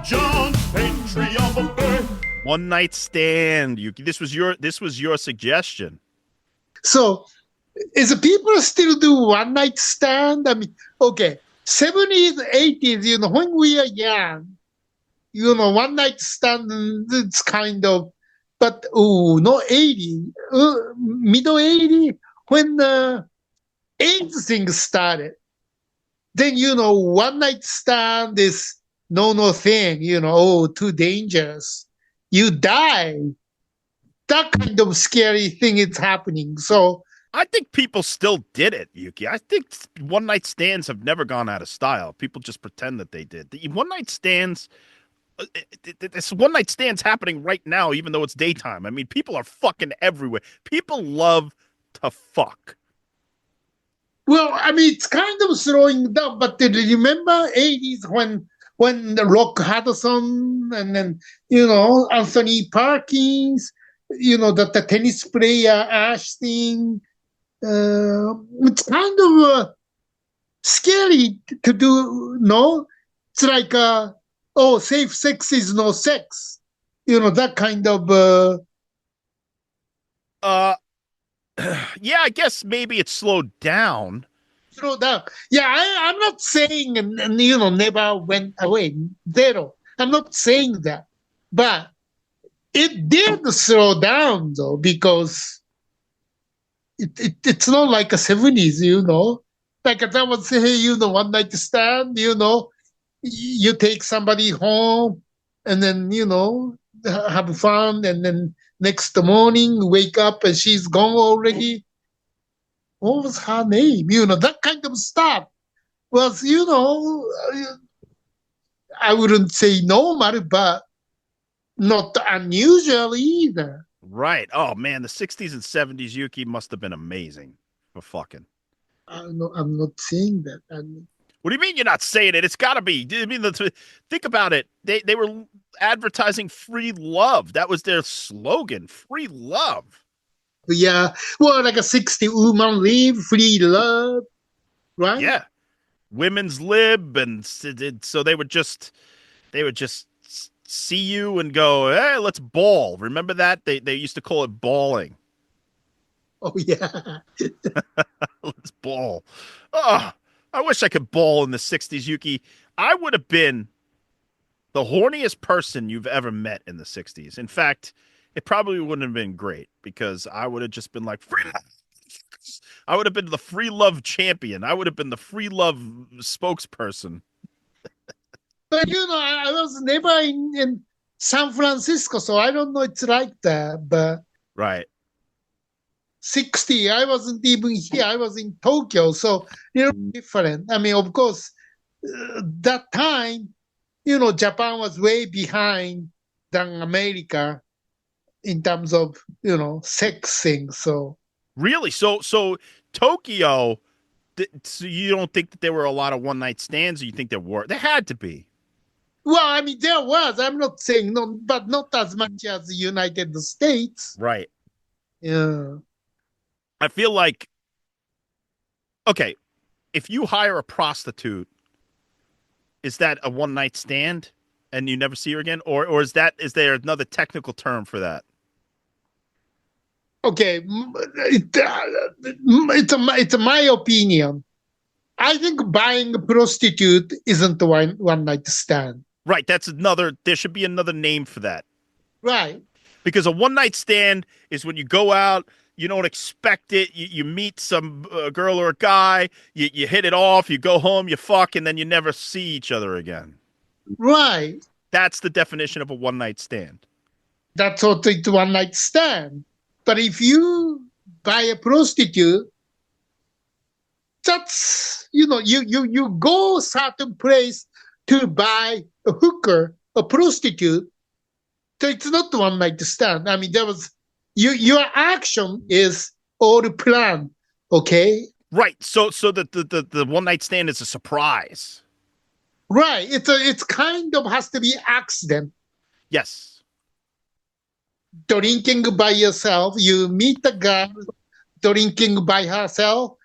John, entry of a birth. One night stand, Yuki. This was your suggestion. So, is people still do one night stand? I mean, okay, 70s, 80s, when we are young, one night stand, it's kind of, but no 80, middle 80, when the AIDS thing started, then, one night stand is no thing, too dangerous. You die. That kind of scary thing is happening. So, I think people still did it, Yuki. I think one night stands have never gone out of style. People just pretend that they did. The one night stands, this one night stands happening right now, even though it's daytime. I mean, people are fucking everywhere. People love to fuck. well, I mean, it's kind of slowing down. But do you remember 80s when the Rock Hudson and then, Anthony Perkins, the tennis player Ash thing, it's kind of scary to do. No, it's like safe sex is no sex. That kind of. Uh, yeah, I guess maybe it slowed down. Slow down. Yeah, I'm not saying never went away. Zero. I'm not saying that, but it did slow down though because it's not like a 70s, Like as I would say, one night stand, you take somebody home and then, have fun and then next morning wake up and she's gone already. What was her name? That kind of stuff was, I wouldn't say normal, but not unusual either. Right. Oh man, the 60s and 70s Yuki must have been amazing for fucking. I'm not saying that. What do you mean you're not saying it? It's got to be. I mean, think about it. They were advertising free love. That was their slogan, free love. Yeah, well, like a 60 woman live, free love, right? Yeah. Women's lib, and so they would just see you and go, "Hey, let's ball." Remember that? They used to call it balling. Oh, yeah. Let's ball. Oh, I wish I could ball in the 60s, Yuki. I would have been the horniest person you've ever met in the 60s. In fact, it probably wouldn't have been great because I would have just been like, free love. I would have been the free love champion. I would have been the free love spokesperson. But, I was never in San Francisco, so I don't know it's like that. But Right. 60, I wasn't even here. I was in Tokyo, so, different. I mean, of course, that time, Japan was way behind than America in terms of, sex things. So, Really? So Tokyo, so you don't think that there were a lot of one night stands, or you think there were? There had to be. well, I mean, there was. I'm not saying no, but not as much as the United States. Right. Yeah. I feel like, okay, if you hire a prostitute, is that a one night stand and you never see her again? Or is there another technical term for that? Okay. It's my opinion. I think buying a prostitute isn't one night stand. Right. There should be another name for that. Right. Because a one night stand is when you go out, you don't expect it. You meet some girl or a guy, you hit it off, you go home, you fuck, and then you never see each other again. Right. That's the definition of a one night stand. That's what it's one night stand. But if you buy a prostitute, that's, you go certain place to buy a hooker, a prostitute. So it's not one night stand. I mean, your action is all planned. Okay. Right. So the one night stand is a surprise. Right. It's kind of has to be accident. Yes. Drinking by yourself, you meet a girl drinking by herself,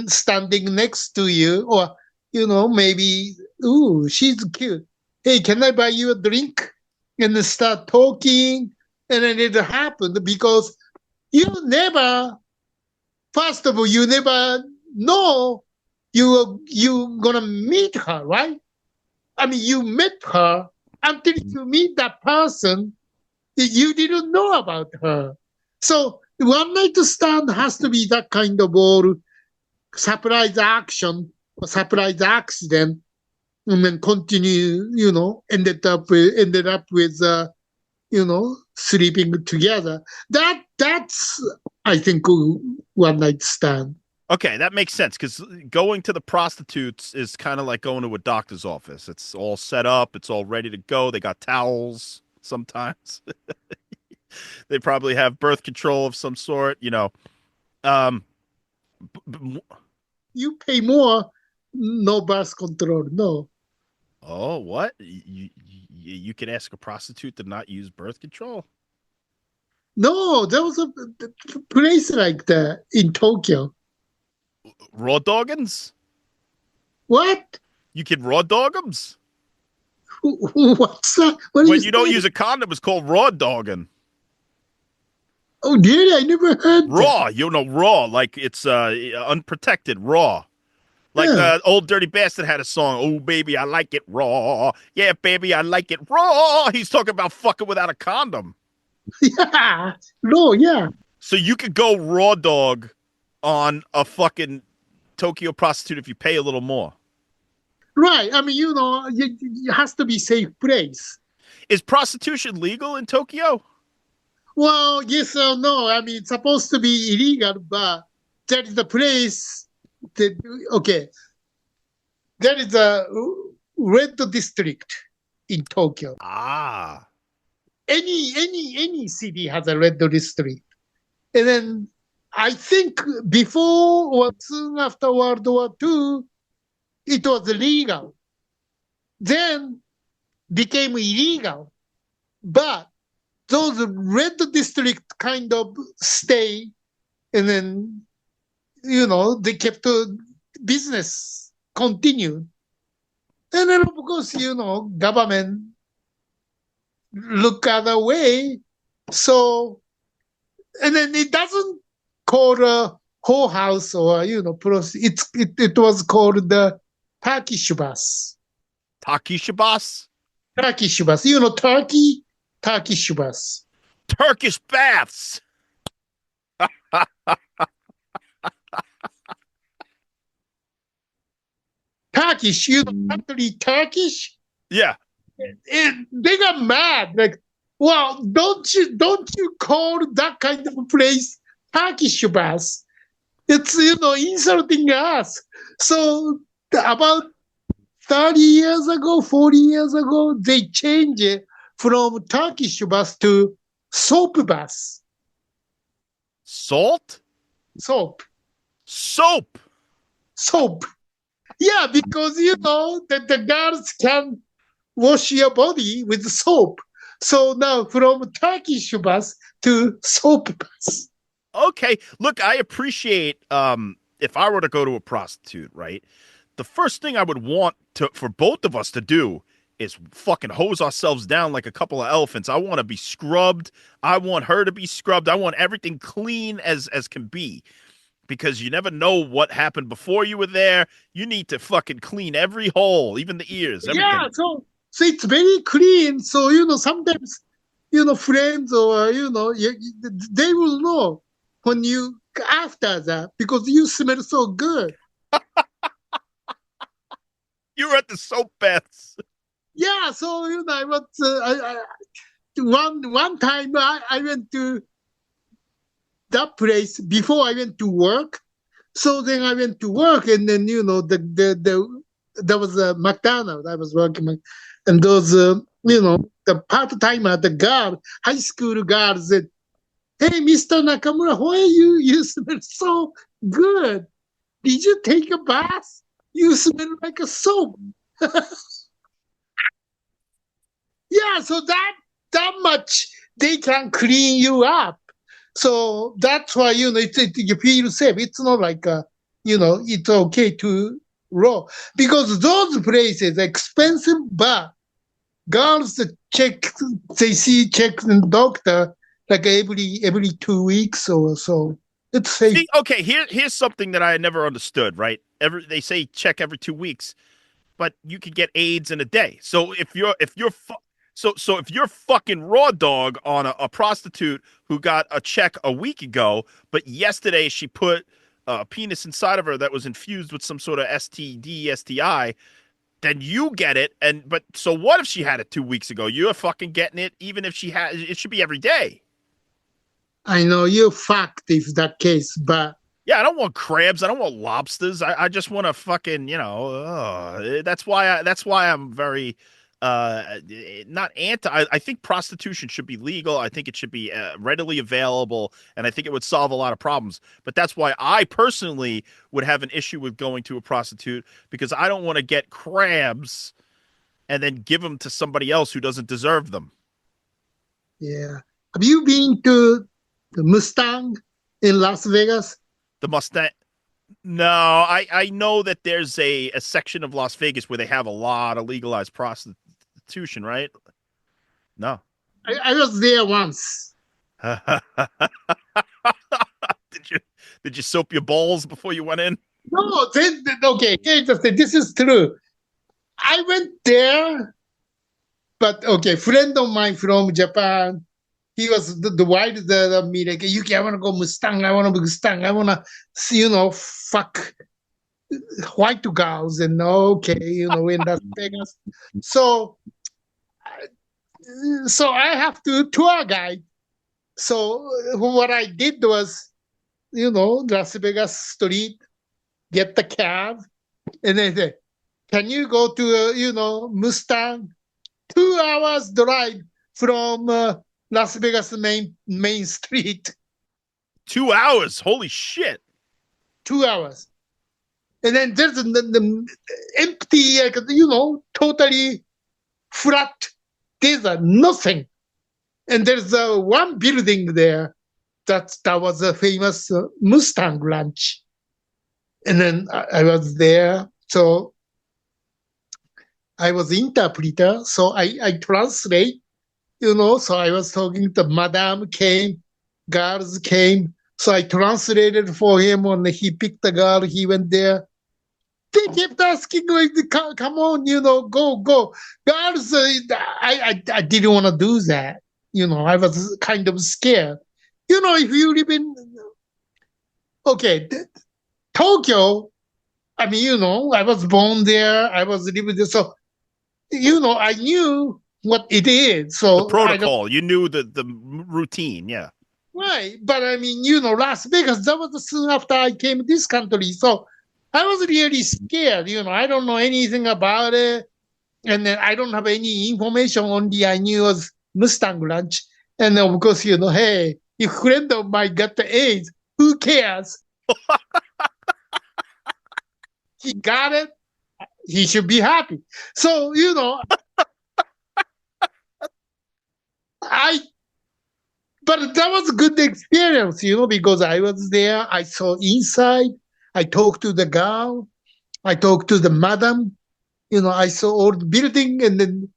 standing next to you, or maybe, ooh, she's cute. hey, can I buy you a drink? And then start talking, and then it happened because you never, first of all, you never know you gonna meet her, right? I mean, you met her until you meet that person. You didn't know about her. So one night stand has to be that kind of all surprise action or surprise accident, and then continue, ended up with, sleeping together. That's, I think, one night stand. Okay, that makes sense because going to the prostitutes is kind of like going to a doctor's office. It's all set up, it's all ready to go. They got towels sometimes. They probably have birth control of some sort, you know. Um, You pay more, no birth control, no. oh, what? You can ask a prostitute to not use birth control? No, there was a place like that in Tokyo. Raw doggins? What? You can raw dog 'ems? What's that? What When is you don't that? use a condom, it's called raw dogging. Oh, really? I never heard that. Raw, you know, raw, like it's unprotected, raw. Like Yeah. Old Dirty Bastard had a song, "Oh baby, I like it raw." Yeah, baby, I like it raw. He's talking about fucking without a condom. Yeah. No, yeah. So you could go raw dog on a fucking Tokyo prostitute if you pay a little more. Right. I mean, it has to be safe place. Is prostitution legal in Tokyo? Well, yes or no. I mean, it's supposed to be illegal, but there is a place that, okay, there is a red district in Tokyo. Ah. Any city has a red district. And then I think before or soon after World War II, it was legal. Then became illegal. But those red district kind of stay, and then, they kept the business continued. And then, of course, government look other way. So, and then it doesn't call a whorehouse or, it was called the Turkish bus. Takishabas? Turkish bus. Turkish bus. Turkish baths. Turkish, actually Turkish. Yeah. They got mad. Like, well, don't you call that kind of place Turkish bus? It's insulting us. So about 30 years ago, 40 years ago, they changed it from Turkish bus to soap bus. Salt? Soap. Soap. Soap. Yeah, because that the girls can wash your body with soap. So now from Turkish bus to soap bus. Okay. Look, I appreciate if I were to go to a prostitute, right? The first thing I would want for both of us to do is fucking hose ourselves down like a couple of elephants. I want to be scrubbed. I want her to be scrubbed. I want everything clean as can be. Because you never know what happened before you were there. You need to fucking clean every hole, even the ears. Everything. Yeah, so it's very clean. So sometimes friends or they will know when you after that because you smell so good. You were at the soap baths. Yeah, so I was one time I went to that place before I went to work. So then I went to work, and then there was a McDonald's I was working, and those the part timer, the girl, high school girl said, "Hey, Mr. Nakamura, why you smell so good? Did you take a bath? You smell like a soap." Yeah, so that much they can clean you up. So that's why you feel safe. It's not like it's okay to raw because those places expensive, but girls check the doctor like every 2 weeks or so. It's safe. See, okay, here's something that I never understood, right? They say check every 2 weeks, but you could get AIDS in a day. So if you're fucking raw dog on a prostitute who got a check a week ago, but yesterday she put a penis inside of her that was infused with some sort of STD, STI, then you get it. But so what if she had it 2 weeks ago? You're fucking getting it, even if she had it should be every day. I know you're fucked if that case, but Yeah, I don't want crabs. I don't want lobsters. I just want to fucking, that's why I'm very not anti. I think prostitution should be legal. I think it should be readily available, and I think it would solve a lot of problems. But that's why I personally would have an issue with going to a prostitute, because I don't want to get crabs and then give them to somebody else who doesn't deserve them. yeah. Have you been to the Mustang in Las Vegas? The Mustang. No, I know that there's a section of Las Vegas where they have a lot of legalized prostitution, right? No. I was there once. Did you soap your balls before you went in? No, okay, this is true. I went there, but okay, friend of mine from Japan, he was the wild of me, like, Yuki, I want to go Mustang, I want to Mustang, I want to, fuck white girls, and okay, in Las Vegas. So I have to tour guide. So what I did was, Las Vegas street, get the cab, and then say, can you go to, Mustang? 2 hours drive from Las Vegas main street. 2 hours? Holy shit. 2 hours. And then there's the empty, totally flat desert, nothing. And there's one building there that was a famous Mustang ranch. And then I was there. So I was interpreter. So I translate, so I was talking to Madame came, girls came. So I translated for him. When he picked the girl, he went there. They kept asking, like, come on, go. Girls, I didn't want to do that. I was kind of scared. If you live in, okay, Tokyo, I mean, I was born there. I was living there. So, I knew what it is. So the protocol, you knew the routine, yeah. Right. But I mean, Las Vegas, that was soon after I came to this country. So I was really scared. I don't know anything about it. And then I don't have any information. Only I knew it was Mustang Ranch. And of course, hey, if a friend of mine got the AIDS, who cares? He got it. He should be happy. So, but that was a good experience, because I was there. I saw inside. I talked to the girl. I talked to the madam. I saw all the building. And then,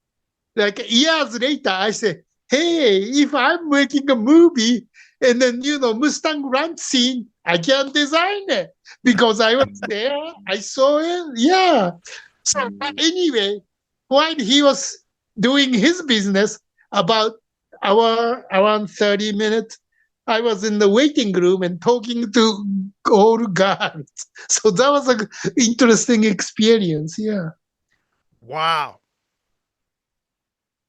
like, years later, I said, hey, if I'm making a movie and then, Mustang Ranch scene, I can design it because I was there. I saw it. Yeah. So anyway, while he was doing his business, about around 30 minutes, I was in the waiting room and talking to all guards. So that was an interesting experience. Yeah. Wow.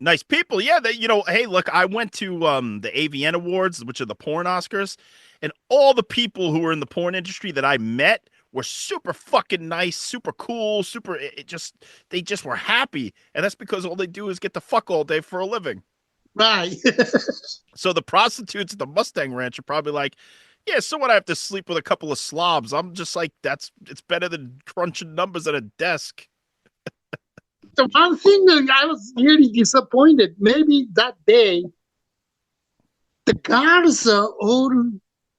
Nice people. Yeah, hey, look, I went to the AVN Awards, which are the porn Oscars, and all the people who were in the porn industry that I met were super fucking nice, super cool, they just were happy. And that's because all they do is get to fuck all day for a living. Right. So the prostitutes at the Mustang Ranch are probably like, yeah, so what? I have to sleep with a couple of slobs. I'm just like, it's better than crunching numbers at a desk. The one thing that I was really disappointed, maybe that day, the girls are all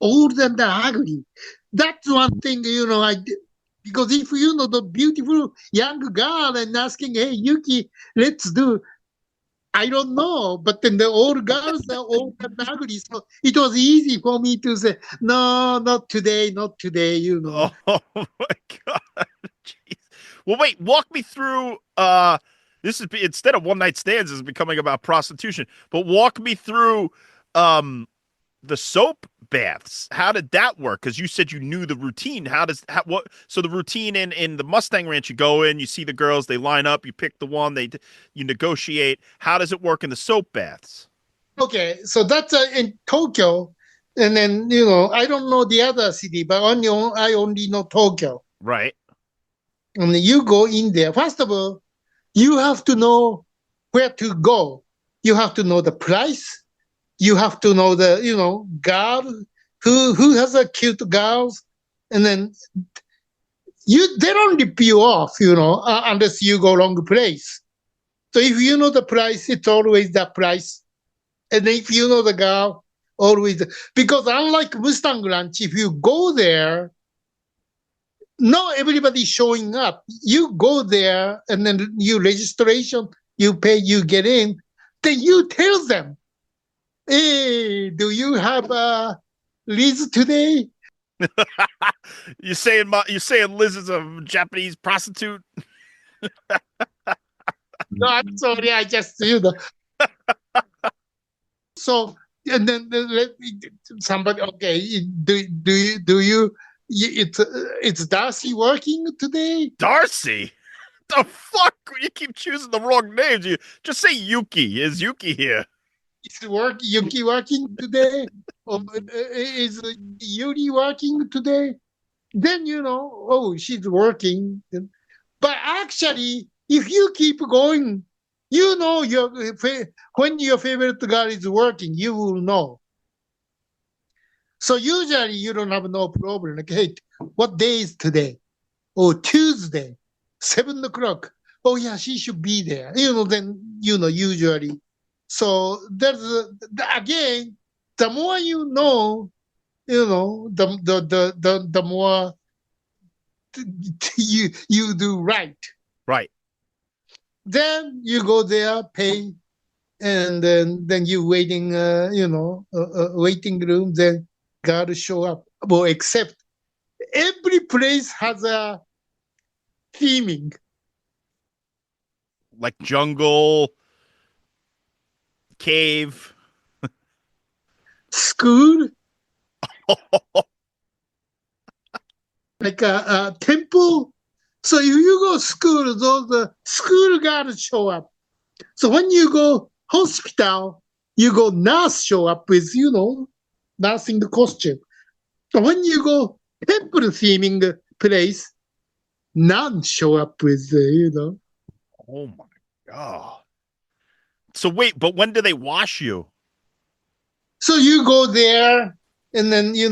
old and ugly. That's one thing, I did. Because if the beautiful young girl and asking, hey, Yuki, let's do, I don't know, but then the old girls are all kind of ugly, so it was easy for me to say, no, not today, not today, you know. Oh my god. Jeez. Well, wait, walk me through this is instead of one night stands is becoming about prostitution, but walk me through um the soap baths. How did that work? Because you said you knew the routine. What? So the routine in the Mustang Ranch, you go in, you see the girls, they line up, you pick the one, you negotiate. How does it work in the soap baths? Okay, so that's in Tokyo, and then I don't know the other city, but I only know Tokyo. Right. And you go in there. First of all, you have to know where to go. You have to know the price. You have to know the girl who has a cute girls, and then they don't rip you off, unless you go wrong place. So if you know the price, it's always that price. And if you know the girl, always because unlike Mustang Ranch, if you go there, not everybody showing up. You go there and then you registration, you pay, you get in. Then you tell them, "Hey, do you have a Liz today?" You saying Liz is a Japanese prostitute? No, I'm sorry, I just So and then somebody, okay, it's Darcy working today? Darcy? The fuck? You keep choosing the wrong names. You just say Yuki. Is Yuki here? Is Yuki working today? Or is Yuri working today? Then oh, she's working. But actually, if you keep going, when your favorite girl is working, you will know. So usually you don't have no problem. Like, hey, what day is today? Oh, Tuesday, 7 o'clock. Oh yeah, she should be there. Then usually. So again, the more the more you do right. Right. Then you go there, pay, and then you waiting, waiting room. Then gotta show up. Well, except every place has a theming. Like jungle, cave. School, like a temple. So if you go school, those school gotta show up. So when you go hospital, you go nurse show up with nursing the costume. So when you go temple theming place, none show up with Oh my god. So wait, but when do they wash you? So you go there, and then you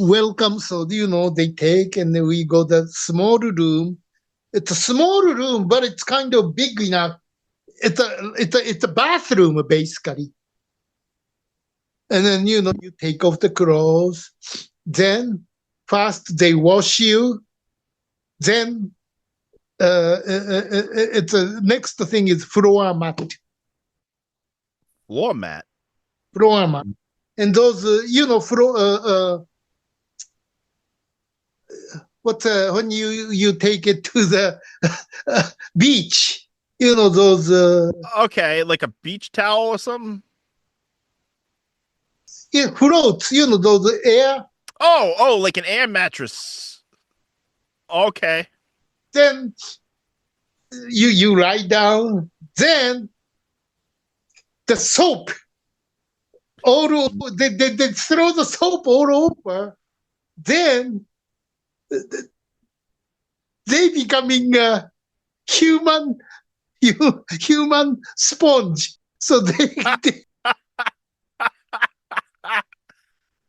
welcome. So they take, and then we go the small room. It's a small room, but it's kind of big enough. It's a bathroom basically. And then you take off the clothes. Then first they wash you. Then it's next thing is floor mat. Floor mat. Floor mat. And those when you take it to the beach, those Okay, like a beach towel or something? floats, those air. Oh, like an air mattress. Okay. Then you lie down. Then the soap all over, they throw the soap all over. Then they becoming a human human sponge. So they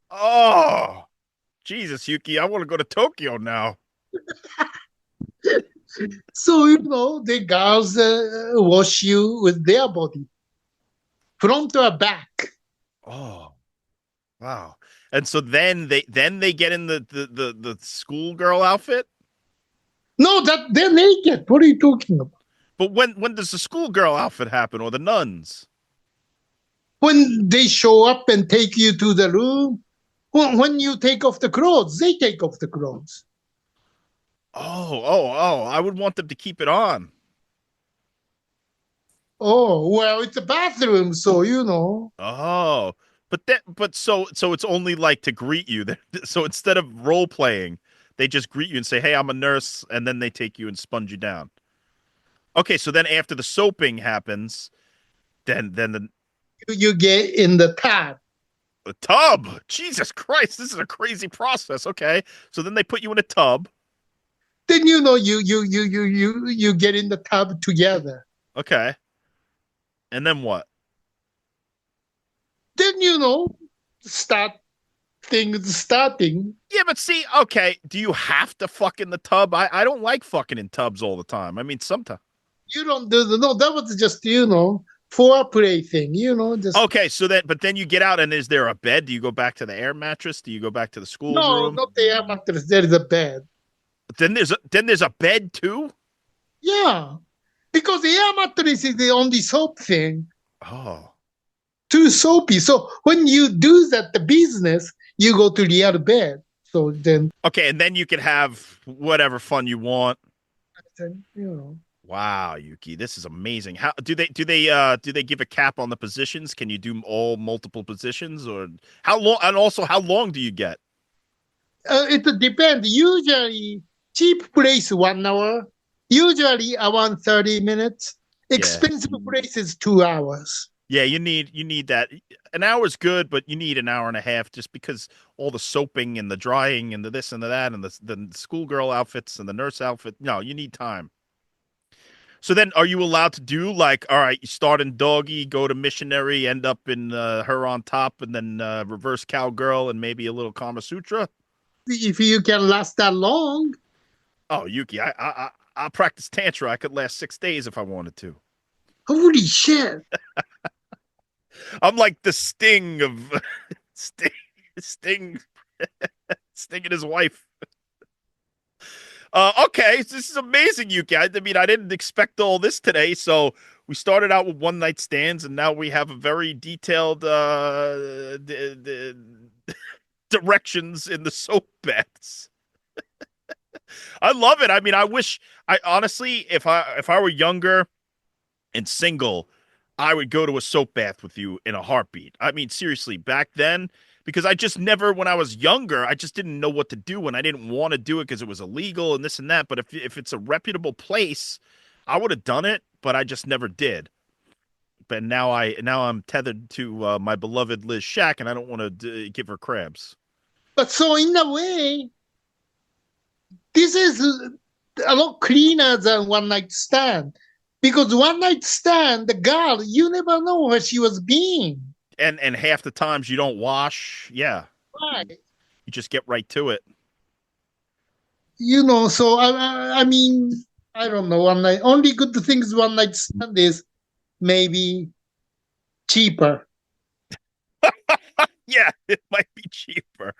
Oh, Jesus, Yuki, I want to go to Tokyo now. so the girls wash you with their body, front or back. Oh, wow. And so then they get in the schoolgirl outfit? No, that they're naked. What are you talking about? But when does the schoolgirl outfit happen or the nuns? When they show up and take you to the room, when you take off the clothes, they take off the clothes. Oh! I would want them to keep it on. Oh, well, it's a bathroom, so Oh, but it's only like to greet you. So instead of role playing, they just greet you and say, "Hey, I'm a nurse," and then they take you and sponge you down. Okay, so then after the soaping happens, then you get in the tub. the tub. Jesus Christ, this is a crazy process. Okay, so then they put you in a tub. Then you get in the tub together. Okay, and then what? Then start things starting. Yeah, but see, okay, do you have to fuck in the tub? I don't like fucking in tubs all the time. I mean, sometimes. You don't do no. That was just foreplay thing. Just Okay, so but then you get out and is there a bed? Do you go back to the air mattress? Do you go back to the no, schoolroom? not the air mattress. There is a bed. Then there's a bed too? Yeah, because the air mattress is the only soap thing. Oh. Too soapy. So when you do that, the business, you go to the other bed. So then, Okay, and then you can have whatever fun you want. you know. Wow, Yuki, this is amazing. How do they give a cap on the positions? Can you do all multiple positions or how long and also how long do you get? It depends. Usually, cheap place 1 hour. Usually around 30 minutes. Yeah. Expensive place is 2 hours. Yeah, you need that. An hour's good, but you need an hour and a half just because all the soaping and the drying and the this and the that and the schoolgirl outfits and the nurse outfit. No, you need time. So then, are you allowed to do like, all right, you start in doggy, go to missionary, end up in her on top, and then reverse cowgirl and maybe a little Kama Sutra? If you can last that long, Oh, Yuki, I'll practice tantra. I could last 6 days if I wanted to. holy shit. I'm like the Sting of Sting, Sting, Sting and his wife. Okay, this is amazing, Yuki. I mean, I didn't expect all this today. So we started out with one night stands, and now we have a very detailed directions in the soap baths. I love it. I mean, I wish I honestly, if I were younger and single, I would go to a soap bath with you in a heartbeat. I mean, seriously, back then, because I just never, when I was younger, I just didn't know what to do, and I didn't want to do it because it was illegal and this and that. But if it's a reputable place, I would have done it, but I just never did. But now I'm tethered to my beloved Liz Shack, and I don't want to give her crabs. But so in a way, this is a lot cleaner than one night stand. Because one night stand, the girl, you never know where she was being. And half the times you don't wash. Yeah, Right. you just get right to it. So I mean, I don't know. One night, only good things one night stand is maybe cheaper. Yeah, it might be cheaper,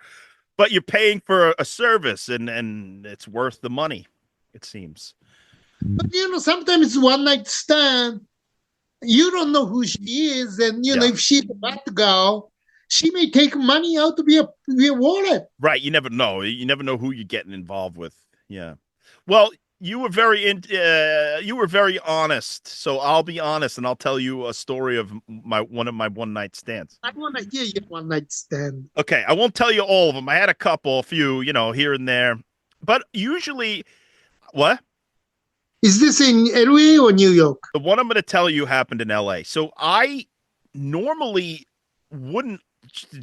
but you're paying for a service, and it's worth the money. It seems. But sometimes one night stand, you don't know who she is, and Yeah. if she's a bad girl, she may take money out of your wallet. Right, you never know. You never know who you're getting involved with. Yeah. Well, you were very honest. So I'll be honest and I'll tell you a story of one of my one night stands. I want to hear your one night stand. Okay, I won't tell you all of them. I had a few, here and there. But usually what? Is this in LA or New York? The one I'm going to tell you happened in LA. So I normally wouldn't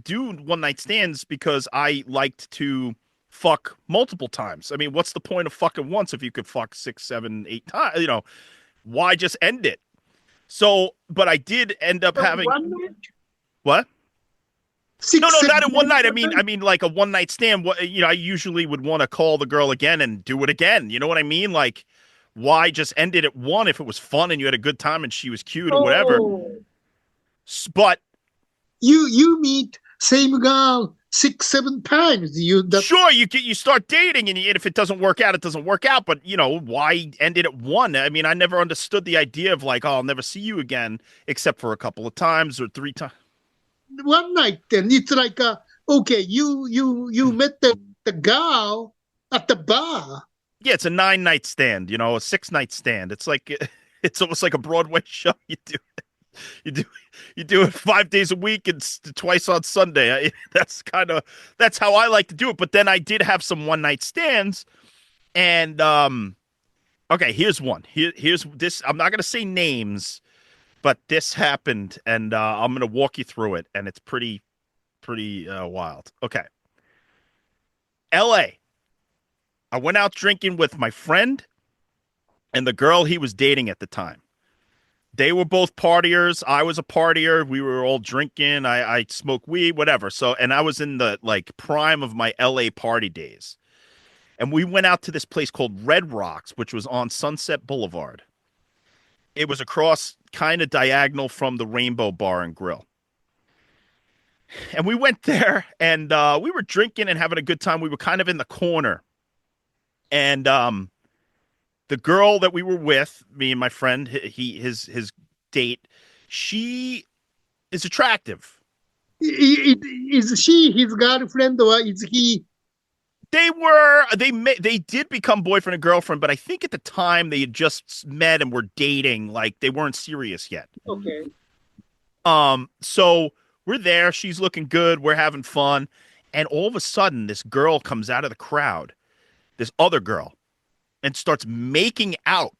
do one night stands because I liked to fuck multiple times. I mean, what's the point of fucking once if you could fuck 6, 7, 8 times? Why just end it? So, but I did end up having what? No, not in one night. I mean, like a one night stand. I usually would want to call the girl again and do it again. You know what I mean? Like, why just end it at one if it was fun and you had a good time and she was cute or whatever? But you meet same girl 6, 7 times. Sure, you start dating, and if it doesn't work out, it doesn't work out. But why end it at one? I mean, I never understood the idea of like, oh, I'll never see you again, except for a couple of times or 3 times. One night, then it's like, okay, you met the girl at the bar. Yeah, it's a 9-night stand, a 6-night stand. It's like it's almost like a Broadway show. You do you do it 5 days a week and twice on Sunday. That's how I like to do it. But then I did have some 1-night stands, and okay, here's one. Here's this. I'm not gonna say names, but this happened, and I'm gonna walk you through it, and it's pretty wild. Okay, L.A. I went out drinking with my friend and the girl he was dating at the time. They were both partiers. I was a partier. We were all drinking. I smoked weed, whatever. So, and I was in the like prime of my LA party days. And we went out to this place called Red Rocks, which was on Sunset Boulevard. It was across kind of diagonal from the Rainbow Bar and Grill. And we went there and we were drinking and having a good time. We were kind of in the corner. And the girl that we were with, me and my friend, his date, she is attractive. Is she his girlfriend, or is he? They did become boyfriend and girlfriend, but I think at the time they had just met and were dating, like they weren't serious yet. Okay. So we're there, she's looking good, we're having fun, and all of a sudden this girl comes out of the crowd, this other girl, and starts making out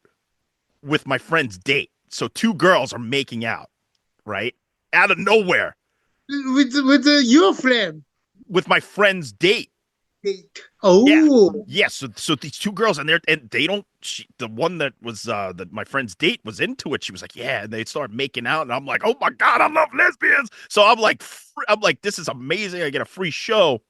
with my friend's date. So 2 girls are making out, right? Out of nowhere. With your friend. With my friend's date. Oh. Yeah. So these 2 girls, and they don't. The one that was that my friend's date was into it. She was like, yeah, and they start making out, and I'm like, oh my god, I love lesbians. So I'm like, this is amazing. I get a free show.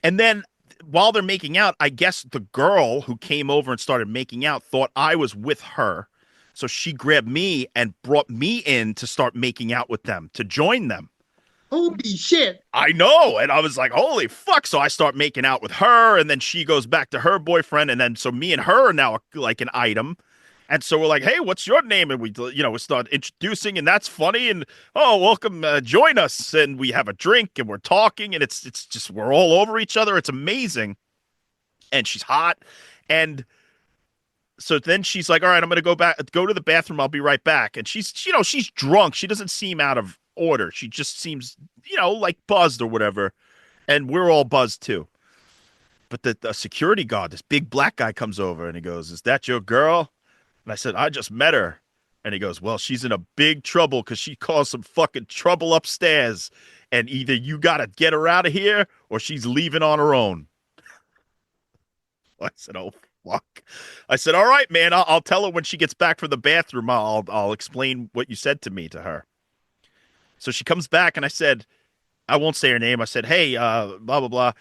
And then while they're making out, I guess the girl who came over and started making out thought I was with her. So she grabbed me and brought me in to start making out with them, to join them. Holy shit. I know. And I was like, holy fuck. So I start making out with her, and then she goes back to her boyfriend. And then so me and her are now like an item. And so we're like, hey, what's your name? And we start introducing, and that's funny. And, oh, welcome, join us. And we have a drink, and we're talking, and it's just, we're all over each other. It's amazing. And she's hot. And so then she's like, all right, I'm going to go to the bathroom. I'll be right back. And she's drunk. She doesn't seem out of order. She just seems, like buzzed or whatever. And we're all buzzed too. But the security guard, this big black guy, comes over and he goes, is that your girl? And I said, I just met her. And he goes, well, she's in a big trouble because she caused some fucking trouble upstairs. And either you got to get her out of here or she's leaving on her own. I said, oh, fuck. I said, all right, man, I'll tell her when she gets back from the bathroom. I'll explain what you said to me to her. So she comes back, and I said, I won't say her name. I said, hey, blah, blah, blah.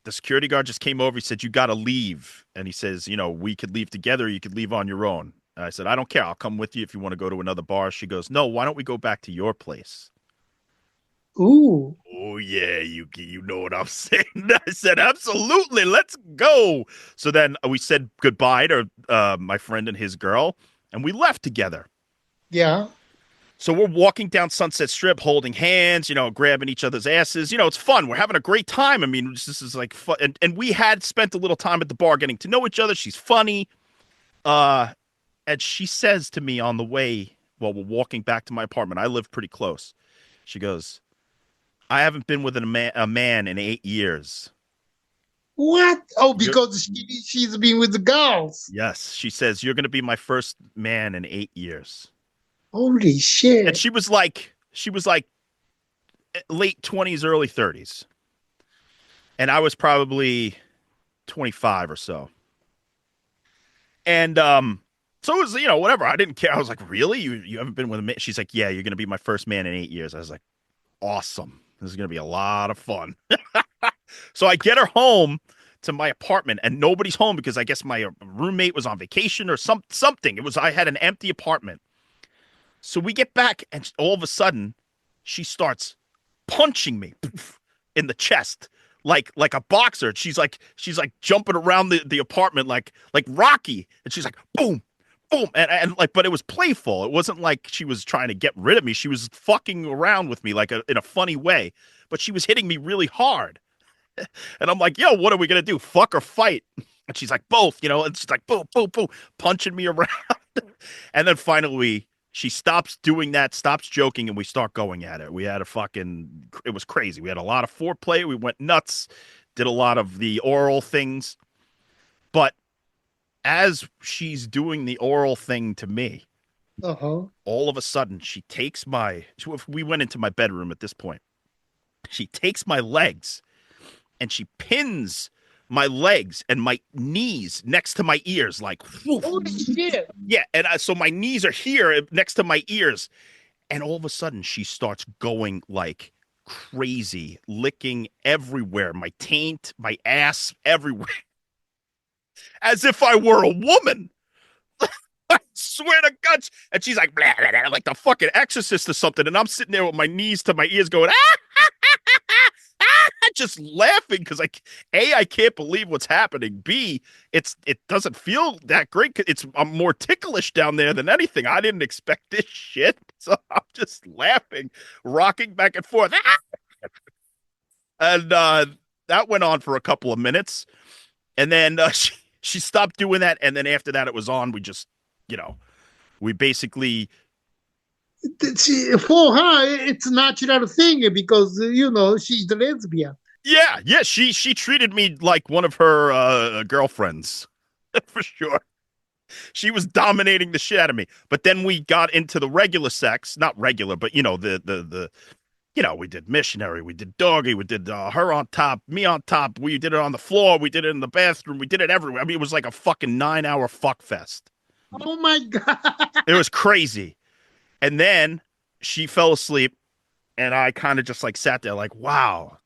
The security guard just came over. He said, you got to leave. And he says, we could leave together. Or you could leave on your own. And I said, I don't care. I'll come with you if you want to go to another bar. She goes, no, why don't we go back to your place? Ooh. Oh, yeah, Yuki, you know what I'm saying. I said, absolutely. Let's go. So then we said goodbye to my friend and his girl, and we left together. Yeah. So we're walking down Sunset Strip, holding hands, grabbing each other's asses. It's fun. We're having a great time. I mean, this is like fun. And we had spent a little time at the bar getting to know each other. She's funny. And she says to me on the way while we're walking back to my apartment, I live pretty close. She goes, I haven't been with a man in 8 years. What? Oh, because she's been with the girls. Yes. She says, you're going to be my first man in 8 years. Holy shit. And she was like late 20s, early 30s. And I was probably 25 or so. And so it was, whatever. I didn't care. I was like, really? You haven't been with a man? She's like, yeah, you're going to be my first man in 8 years. I was like, awesome. This is going to be a lot of fun. So I get her home to my apartment, and nobody's home because I guess my roommate was on vacation or something. I had an empty apartment. So we get back, and all of a sudden, she starts punching me. in the chest, like a boxer. She's like jumping around the apartment like Rocky, and she's like boom, boom, and like, but it was playful. It wasn't like she was trying to get rid of me. She was fucking around with me like in a funny way, but she was hitting me really hard. And I'm like, yo, what are we gonna do? Fuck or fight? And she's like, both, and she's like, boom, boom, boom, punching me around. And then finally, she stops doing that, stops joking, and we start going at it. We had it was crazy. We had a lot of foreplay. We went nuts, did a lot of the oral things. But as she's doing the oral thing to me, Uh-huh. all of a sudden, we went into my bedroom at this point. She takes my legs and she pins my legs and my knees next to my ears, like, woof. Holy shit. Yeah. And so my knees are here next to my ears. And all of a sudden, she starts going like crazy, licking everywhere, my taint, my ass, everywhere, as if I were a woman. I swear to God. And she's like, blah, blah, blah, like the fucking exorcist or something. And I'm sitting there with my knees to my ears going, just laughing because I can't believe what's happening. B, it doesn't feel that great. I'm more ticklish down there than anything. I didn't expect this shit. So I'm just laughing, rocking back and forth. And that went on for a couple of minutes. And then she stopped doing that. And then after that, it was on. We just, we basically. For her, it's a natural thing because, she's the lesbian. Yeah. She treated me like one of her girlfriends, for sure. She was dominating the shit out of me. But then we got into the regular sex, not regular, but we did missionary, we did doggy, we did her on top, me on top. We did it on the floor, we did it in the bathroom, we did it everywhere. I mean, it was like a fucking 9-hour fuck fest. Oh my God. It was crazy. And then she fell asleep, and I kind of just like sat there like, wow,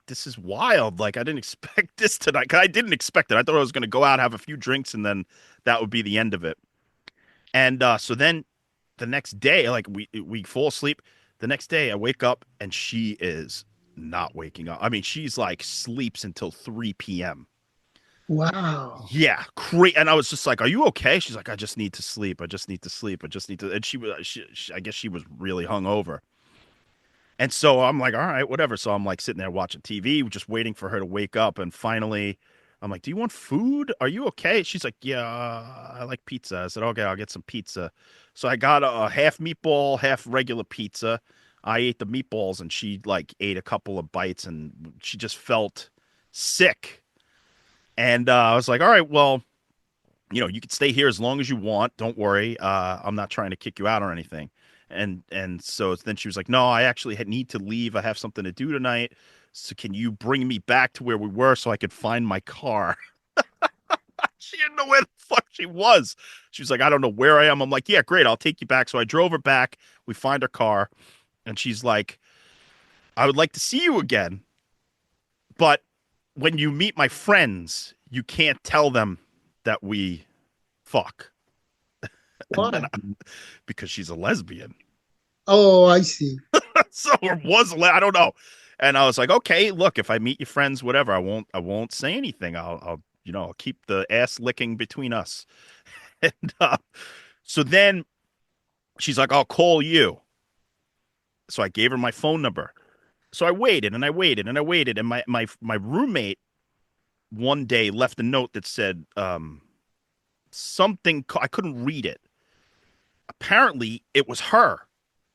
this is wild. Like, I didn't expect this tonight. 'Cause I didn't expect it. I thought I was going to go out, have a few drinks, and then that would be the end of it. And so then the next day, like we fall asleep. The next day I wake up and she is not waking up. I mean, she's like sleeps until 3 p.m. Wow. Yeah, great. And I was just like, "Are you okay?" She's like, "I just need to sleep. I just need to sleep. I just need to." And I guess she was really hungover. And so I'm like, "All right, whatever." So I'm like sitting there watching TV, just waiting for her to wake up. And finally, I'm like, "Do you want food? Are you okay?" She's like, "Yeah, I like pizza." I said, "Okay, I'll get some pizza." So I got a half meatball, half regular pizza. I ate the meatballs, and she like ate a couple of bites, and she just felt sick. And I was like, all right, well, you can stay here as long as you want. Don't worry. I'm not trying to kick you out or anything. And so then she was like, no, I actually need to leave. I have something to do tonight. So can you bring me back to where we were so I could find my car? She didn't know where the fuck she was. She was like, I don't know where I am. I'm like, yeah, great. I'll take you back. So I drove her back. We find her car. And she's like, I would like to see you again. But when you meet my friends, you can't tell them that we fuck. Why? Because she's a lesbian. Oh, I see. So or I don't know. And I was like, okay, look, if I meet your friends, whatever, I won't say anything. I'll keep the ass licking between us. And so then she's like, I'll call you. So I gave her my phone number. So I waited and I waited and I waited. And my roommate one day left a note that said something. I couldn't read it. Apparently, it was her.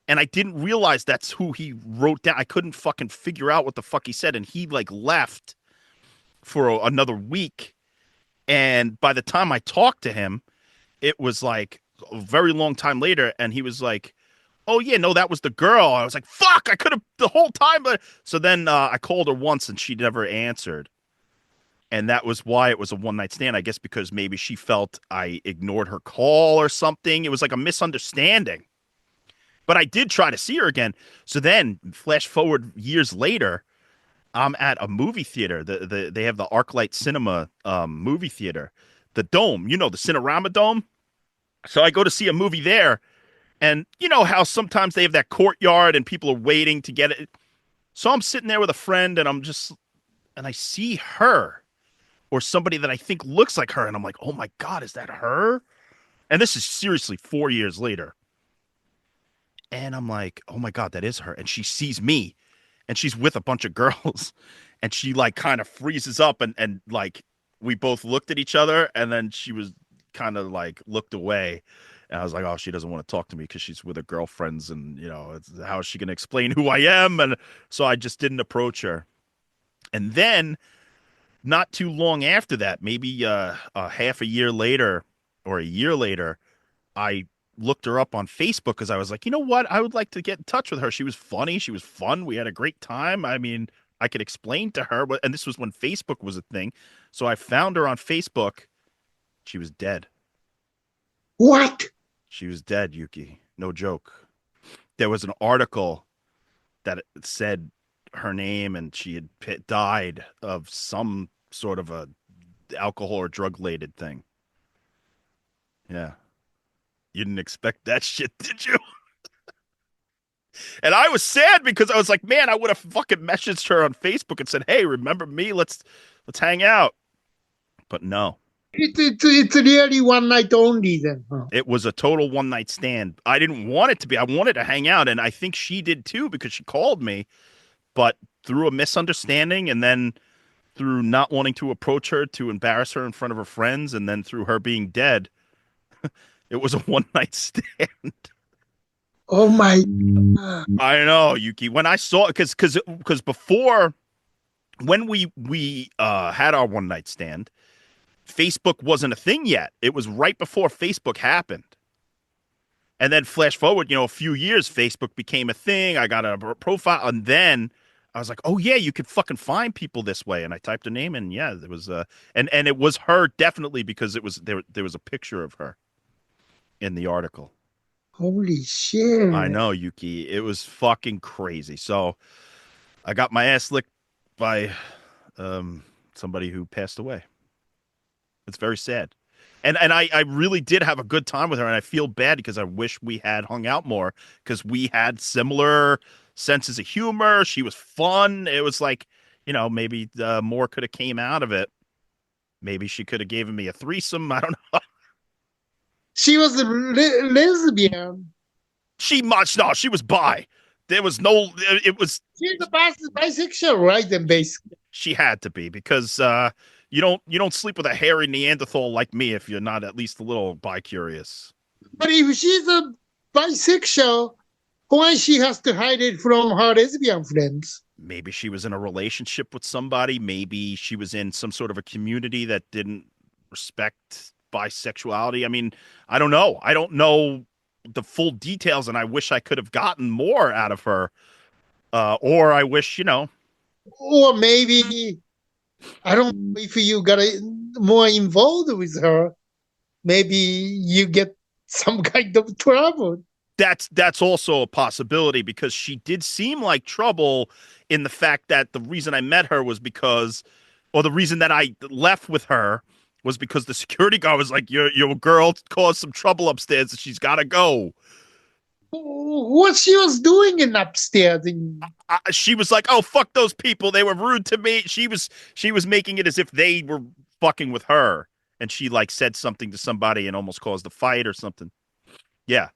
And I didn't realize that's who he wrote down. I couldn't fucking figure out what the fuck he said. And he like left for another week. And by the time I talked to him, it was like a very long time later. And he was like, oh, yeah, no, that was the girl. I was like, fuck, I could have the whole time. So then I called her once and she never answered. And that was why it was a one-night stand, I guess, because maybe she felt I ignored her call or something. It was like a misunderstanding. But I did try to see her again. So then, flash forward years later, I'm at a movie theater. They have the ArcLight Cinema movie theater. The Dome, the Cinerama Dome. So I go to see a movie there. And you know how sometimes they have that courtyard and people are waiting to get it. So I'm sitting there with a friend, and I see her or somebody that I think looks like her, and I'm like, oh my god, is that her? And this is seriously 4 years later. And I'm like, oh my god, that is her. And she sees me, and she's with a bunch of girls, and she like kind of freezes up, and like we both looked at each other, and then she was kind of like looked away. And I was like, oh, she doesn't want to talk to me because she's with her girlfriends, and how is she going to explain who I am? And so I just didn't approach her. And then not too long after that, maybe a half a year later or a year later, I looked her up on Facebook because I was like, you know what? I would like to get in touch with her. She was funny. She was fun. We had a great time. I mean, I could explain to her, and this was when Facebook was a thing. So I found her on Facebook. She was dead. What? She was dead, Yuki. No joke. There was an article that said her name, and she had died of some sort of a alcohol or drug related thing. Yeah. You didn't expect that shit, did you? And I was sad because I was like, man, I would have fucking messaged her on Facebook and said, hey, remember me? Let's hang out. But no, It's really one night only then. Huh? it was a total one night stand. I didn't want it to be. I wanted to hang out, and I think she did too because she called me, but through a misunderstanding, and then through not wanting to approach her to embarrass her in front of her friends, and then through her being dead, it was a one night stand. Oh my God. I know, Yuki. When I saw it, because before, when we had our one night stand, Facebook wasn't a thing yet. It was right before Facebook happened. And then flash forward, a few years, Facebook became a thing. I got a profile, and then I was like, "Oh yeah, you could fucking find people this way." And I typed a name, and yeah, there was and it was her definitely because it was there was a picture of her in the article. Holy I shit. know, Yuki. It was fucking crazy. So I got my ass licked by somebody who passed away. It's very sad. And I really did have a good time with her, and I feel bad because I wish we had hung out more because we had similar senses of humor. She was fun. It was like, maybe more could have came out of it. Maybe she could have given me a threesome. I don't know. She was a lesbian. She much no, she was bi. There was no. It was She's a bisexual, right? Then basically. she had to be because you don't sleep with a hairy Neanderthal like me if you're not at least a little bi curious. But if she's a bisexual, why she has to hide it from her lesbian friends? Maybe she was in a relationship with somebody. Maybe she was in some sort of a community that didn't respect bisexuality. I mean, I don't know. I don't know the full details, and I wish I could have gotten more out of her. Or I wish, Or maybe I don't know if you got more involved with her. Maybe you get some kind of trouble. that's also a possibility because she did seem like trouble in the fact that the reason I met her was because, or the reason that I left with her was because the security guard was like, your girl caused some trouble upstairs and she's got to go. What she was doing in upstairs? She was like, "Oh, fuck those people. They were rude to me." She was making it as if they were fucking with her, and she like said something to somebody and almost caused a fight or something. Yeah.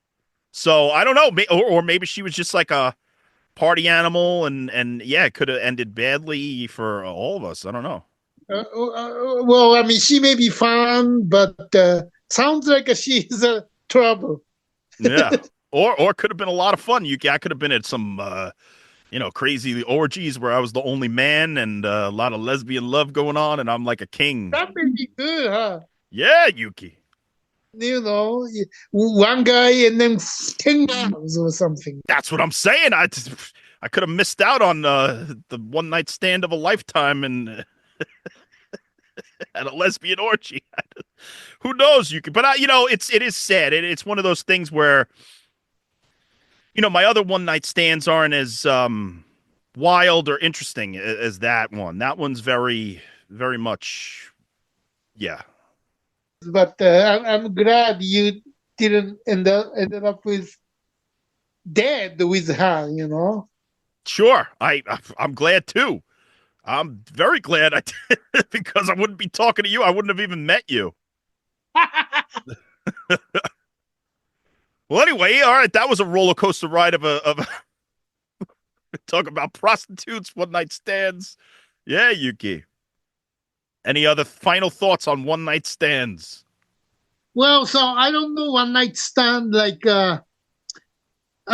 So I don't know, or maybe she was just like a party animal, and yeah, it could have ended badly for all of us. I don't know. Well, I mean, she may be fun, but sounds like she's a trouble. Yeah. Or could have been a lot of fun. I could have been at some crazy orgies where I was the only man and a lot of lesbian love going on, and I'm like a king. That may be good, huh? Yeah, Yuki. One guy and then 10 girls or something. That's what I'm saying. I could have missed out on the one night stand of a lifetime and at a lesbian orgy. Who knows, Yuki? But it is sad. It's one of those things where my other one night stands aren't as wild or interesting as that one. That one's very, very much, yeah. But I'm glad you didn't ended up with dead with her. Sure. I'm glad too. I'm very glad I did because I wouldn't be talking to you. I wouldn't have even met you. Well, anyway, all right, that was a roller coaster ride of talk about prostitutes, one night stands. Yeah, Yuki. Any other final thoughts on one night stands? Well, so I don't know one night stand like I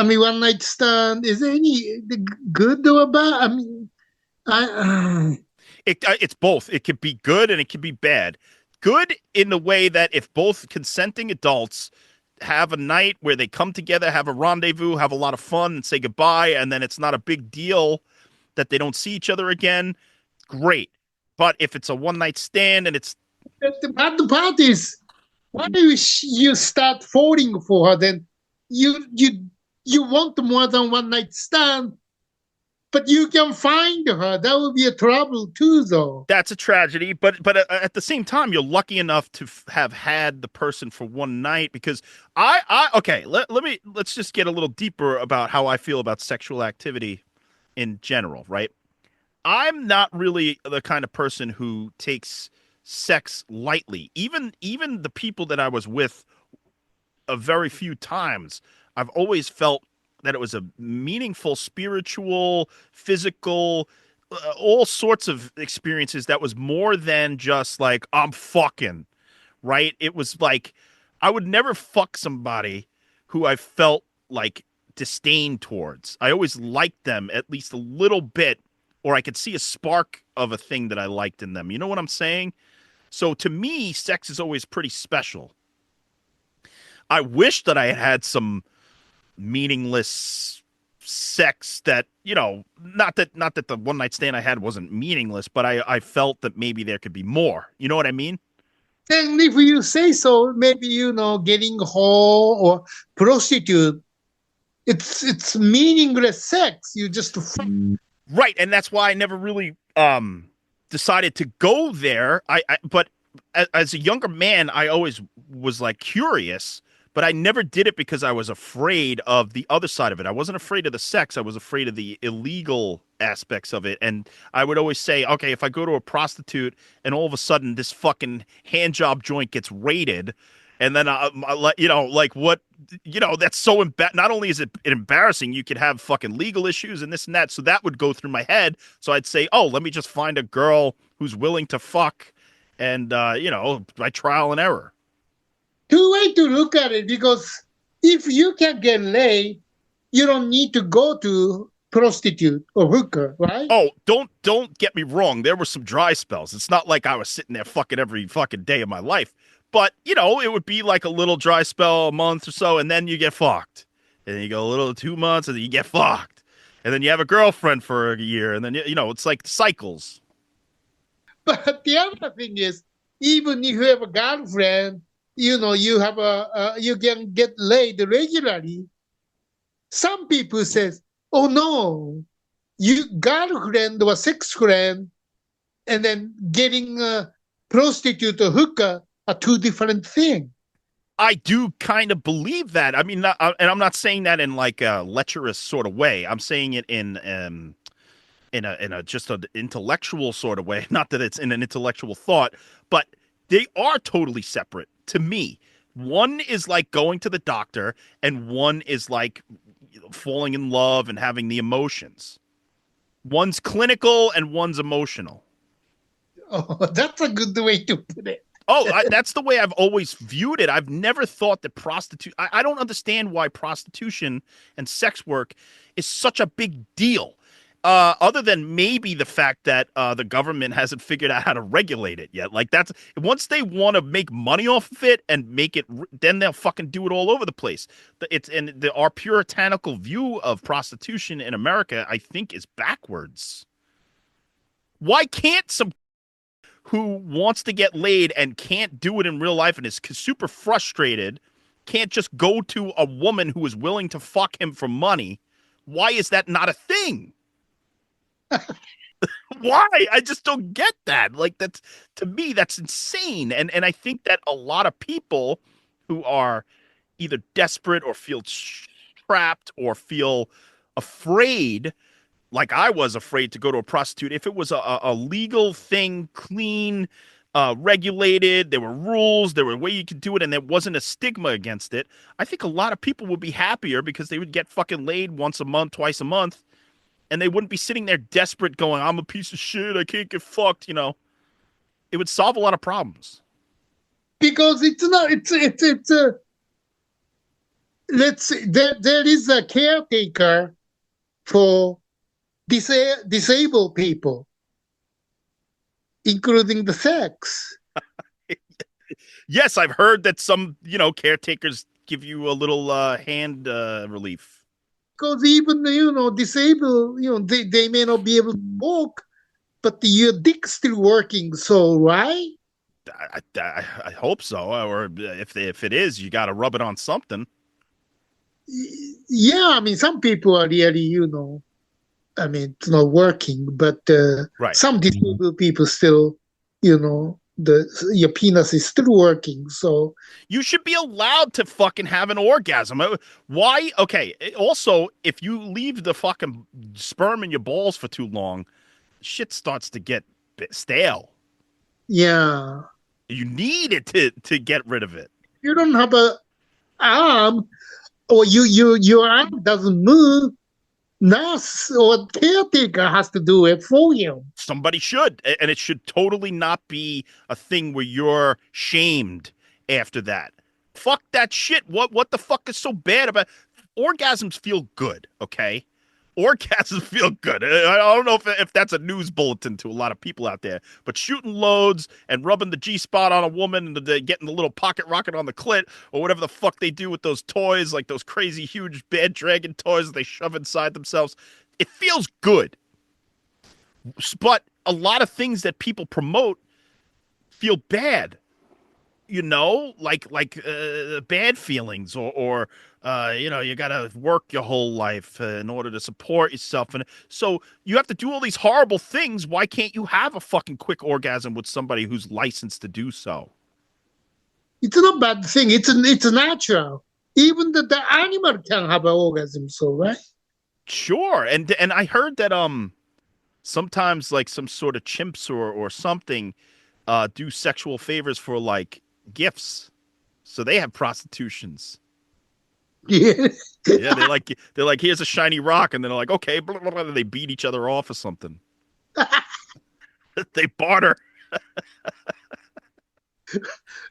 mean one night stand is there any good or bad? I mean I It's both. It could be good and it could be bad. Good in the way that if both consenting adults have a night where they come together, have a rendezvous, have a lot of fun, and say goodbye, and then it's not a big deal that they don't see each other again, great. But if it's a one night stand and it's the bad part is why do you start falling for her then you want more than one night stand but you can find her. That would be a trouble too, though. that's a tragedy, but at the same time, you're lucky enough to have had the person for one night because I okay, let's just get a little deeper about how I feel about sexual activity in general, right? I'm not really the kind of person who takes sex lightly. Even the people that I was with a very few times, I've always felt that it was a meaningful spiritual, physical, all sorts of experiences that was more than just like I'm fucking, right? It was like I would never fuck somebody who I felt like disdain towards. I always liked them at least a little bit, or I could see a spark of a thing that I liked in them. You know what I'm saying? So to me, sex is always pretty special. I wish that I had had some meaningless sex that, not that the one night stand I had wasn't meaningless, but I felt that maybe there could be more. You know what I mean? And if you say so, maybe getting whore or prostitute, it's meaningless sex. You just Right, and that's why I never really decided to go there. But as a younger man, I always was like curious, but I never did it because I was afraid of the other side of it. I wasn't afraid of the sex, I was afraid of the illegal aspects of it. And I would always say, okay, if I go to a prostitute and all of a sudden this fucking hand job joint gets raided, and then like what, that's so not only is it embarrassing, you could have fucking legal issues and this and that. So that would go through my head. So I'd say, oh, let me just find a girl who's willing to fuck, and by trial and error. two way to look at it because if you can get laid, you don't need to go to prostitute or hooker, right? Oh, don't get me wrong. There were some dry spells. It's not like I was sitting there fucking every fucking day of my life. But, it would be like a little dry spell a month or so, and then you get fucked. And then you go a little 2 months, and then you get fucked. And then you have a girlfriend for a year, and then, it's like cycles. But the other thing is, even if you have a girlfriend, you have you can get laid regularly. Some people says, "Oh no, you girlfriend or sex friend, and then getting a prostitute or hooker are two different things." I do kind of believe that. I mean, and I'm not saying that in like a lecherous sort of way. I'm saying it in a just an intellectual sort of way. Not that it's in an intellectual thought, but they are totally separate to me. One is like going to the doctor, and one is like falling in love and having the emotions. One's clinical and one's emotional. Oh, that's a good way to put it. Oh, that's the way I've always viewed it. I've never thought that I don't understand why prostitution and sex work is such a big deal. Other than maybe the fact that the government hasn't figured out how to regulate it yet. Like that's once they want to make money off of it and make it, then they'll fucking do it all over the place. Our puritanical view of prostitution in America, I think, is backwards. Why can't some who wants to get laid and can't do it in real life and is super frustrated can't just go to a woman who is willing to fuck him for money? Why is that not a thing? Why? I just don't get that. Like that's to me, that's insane. And I think that a lot of people who are either desperate or feel trapped or feel afraid like I was afraid to go to a prostitute. If it was a legal thing, clean, regulated, there were rules, there were a way you could do it, and there wasn't a stigma against it, I think a lot of people would be happier because they would get fucking laid once a month, twice a month, and they wouldn't be sitting there desperate going, I'm a piece of shit, I can't get fucked, you know. It would solve a lot of problems. Because it's not, it's a, let's say, there is a caretaker for disabled people, including the sex. Yes, I've heard that some, you know, caretakers give you a little hand relief. Because even, disabled, they may not be able to walk, but your dick's still working, so, right? I hope so. Or if it is, you got to rub it on something. Yeah, I mean, some people are really, I mean, it's not working, but Right. some disabled people still, your penis is still working. So You should be allowed to fucking have an orgasm. Why? Okay. Also, if you leave the fucking sperm in your balls for too long, shit starts to get stale. yeah, You need it to get rid of it. you don't have a arm, or your arm doesn't move. Nurse or caretaker has to do it for you. Somebody should, and it should totally not be a thing where you're shamed after that. Fuck that shit. What the fuck is so bad about orgasms? Feel good, okay? Orgasms feel good. I don't know if that's a news bulletin to a lot of people out there, but shooting loads and rubbing the G spot on a woman and getting the little pocket rocket on the clit or whatever the fuck they do with those toys, like those crazy huge bad dragon toys that they shove inside themselves, it feels good. But a lot of things that people promote feel bad, you know, like bad feelings or you got to work your whole life in order to support yourself. And so you have to do all these horrible things. Why can't you have a fucking quick orgasm with somebody who's licensed to do so? It's not a bad thing. It's natural. Even the animal can have an orgasm, so right? Sure. And I heard that sometimes like some sort of chimps or something do sexual favors for like gifts. So they have prostitutions. Yeah. Yeah, they're like here's a shiny rock, and then they're like, okay, blah, blah, blah, they beat each other off or something. They barter.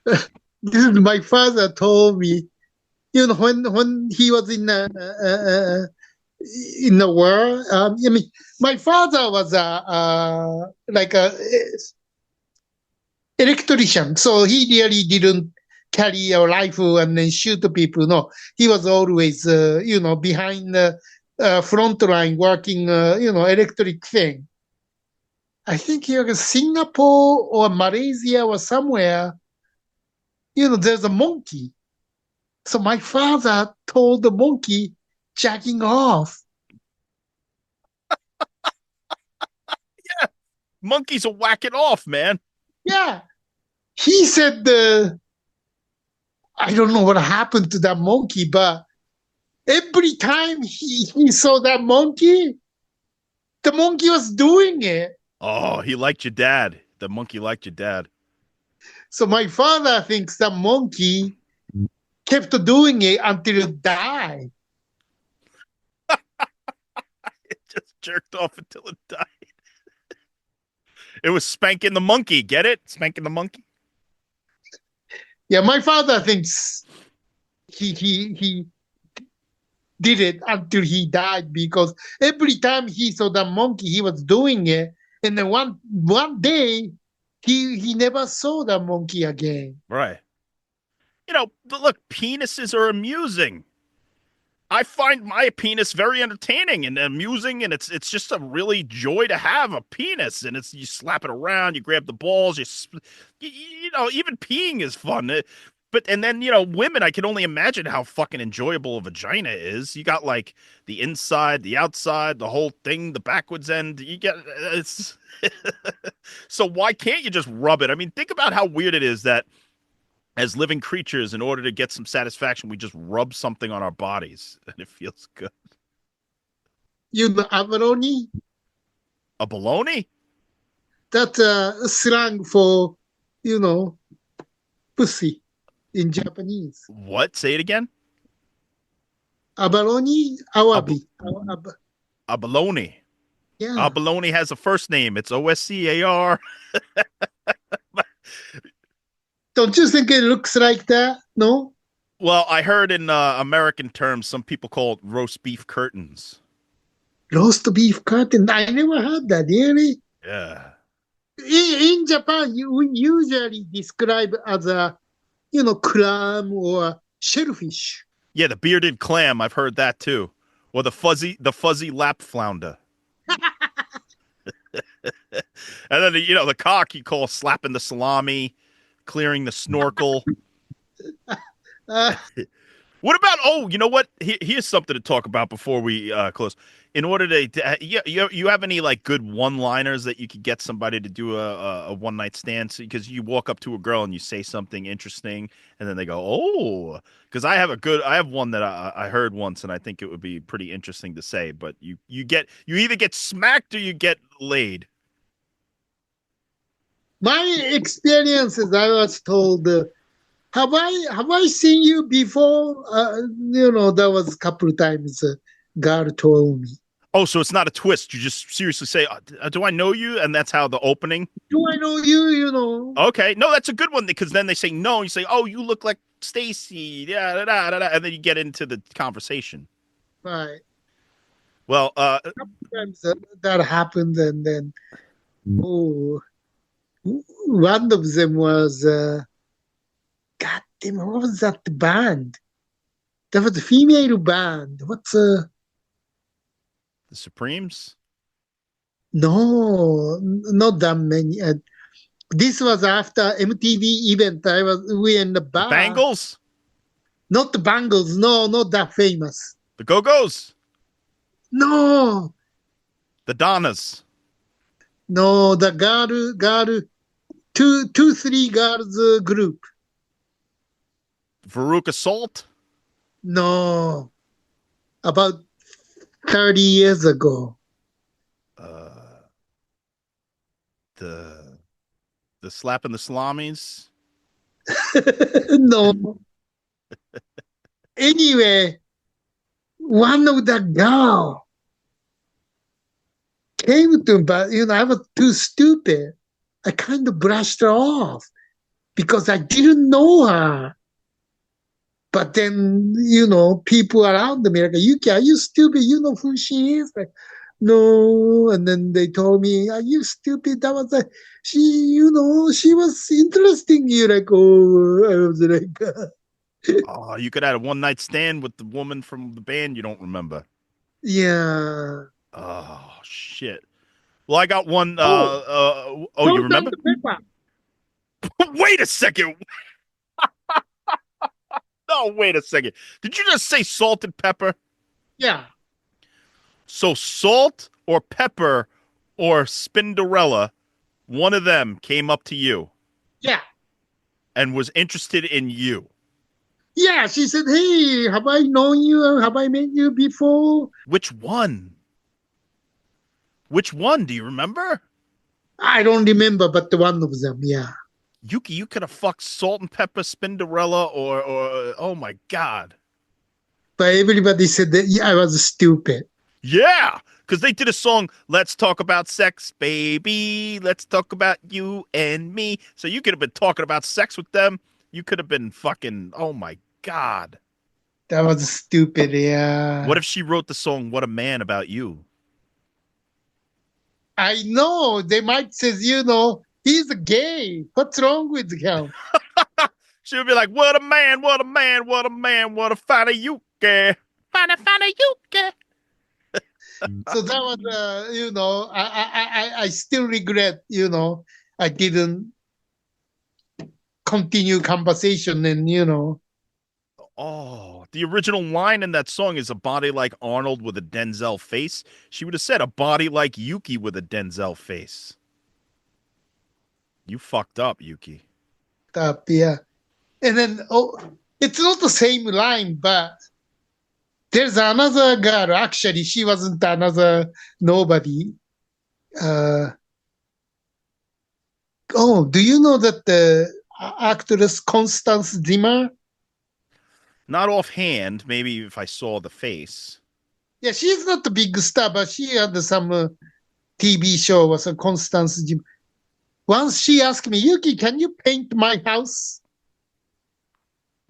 This is my father told me, when he was in the world. I mean, my father was like a electrician, so he really didn't carry a rifle and then shoot people. No, he was always, behind the front line working, electric thing. I think he was Singapore or Malaysia or somewhere. There's a monkey. So my father told the monkey jacking off. Monkeys will whack it off, man. Yeah. He said, I don't know what happened to that monkey, but every time he saw that monkey, the monkey was doing it. Oh, he liked your dad. The monkey liked your dad. So my father thinks that monkey kept doing it until it died. It just jerked off until it died. It was spanking the monkey. Get it? Spanking the monkey. Yeah, my father thinks he did it until he died, because every time he saw the monkey, he was doing it, and then one day he never saw the monkey again. Right. You know, look, penises are amusing. I find my penis very entertaining and amusing, and it's just a really joy to have a penis. And it's you slap it around, you grab the balls, you know, even peeing is fun. But and then women, I can only imagine how fucking enjoyable a vagina is. You got like the inside, the outside, the whole thing, the backwards end. You get it's so why can't you just rub it? I mean, think about how weird it is that as living creatures, in order to get some satisfaction, we just rub something on our bodies and it feels good. You know, abalone? A baloney? That's a slang for, you know, pussy in Japanese. What? Say it again. Abalone, A, b- awabi. a baloney. A Yeah. baloney has a first name. It's OSCAR. Don't you think it looks like that? No? Well, I heard in American terms, some people call it roast beef curtains. Roast beef curtain. I never had that, really. Yeah. In Japan, we usually describe as a, you know, clam or shellfish. Yeah, the bearded clam. I've heard that too. Or the fuzzy lap flounder. And then the cock you call slapping the salami, clearing the snorkel. Uh, What about? Oh, you know what? Here's something to talk about before we close. In order you have any like good one-liners that you could get somebody to do a one-night stand? Because you walk up to a girl and you say something interesting, and then they go, "Oh," because I have one that I heard once, and I think it would be pretty interesting to say. But you either get smacked or you get laid. my experiences, I was told, have I seen you before? You know, that was a couple of times. God told me. Oh, so it's not a twist. You just seriously say, "Do I know you?" And that's how the opening. Do I know you? You know, Okay, no, that's a good one because then they say no, and you say, "Oh, you look like Stacy," da, da, da, da, da, and then you get into the conversation. right? Well, Sometimes that happened, and then oh, one of them was God damn, what was that band? That was a female band. What's the Supremes, no, not that many. This was after MTV event. We in the the bar. Bangles, Not the Bangles. No, not that famous. the Go Go's, No, the Donnas, no, the girl, three girls group. Veruca Salt, No, about 30 years ago. uh, the slapping the salamis. No. Anyway, one of the girl came to me, but you know, I was too stupid. I kind of brushed her off because I didn't know her. But then, you know, people around me like, Yuki, are you stupid? You know who she is? Like, no. And then they told me, are you stupid? That was like, she, you know, she was interesting. You like, oh, I was like, Oh, you could have a one night stand with the woman from the band you don't remember. yeah. Oh shit. Well, I got one. Oh, Oh, you salt remember? and pepper. Wait a second. No, wait a second. Did you just say salt and pepper? Yeah, So salt or pepper or Spinderella, one of them came up to you yeah. and was interested in you. Yeah, she said, hey, have I known you? Have I met you before? Which one? Which one? Do you remember? I don't remember, but the one of them, yeah. Yuki, you could have fucked salt and pepper Spinderella or oh my god. But everybody said that yeah, I was stupid. Yeah, because they did a song, Let's Talk About Sex, Baby. Let's talk about you and me. So you could have been talking about sex with them. You could have been fucking, oh my God. That was stupid, What yeah. if she wrote the song, What a Man About You? I know they might say, you know, he's gay. What's wrong with him? She would be like, What a man, what a man, what a man, what a fine Yuki. Fine Yuki. So that was, you know, I still regret, you know, I didn't continue conversation and, you know, Oh, the original line in that song is a body like Arnold with a Denzel face. She would have said a body like Yuki with a Denzel face. You fucked up, Yuki. stuff, yeah. And then, oh, it's not the same line, but There's another girl. Actually, she wasn't another nobody. Oh, do you know that the actress Constance Zimmer? Not offhand. Maybe if I saw the face. Yeah, she's not the big star, but she had some TV show was a Constance Zimmer. Once she asked me, Yuki, can you paint my house?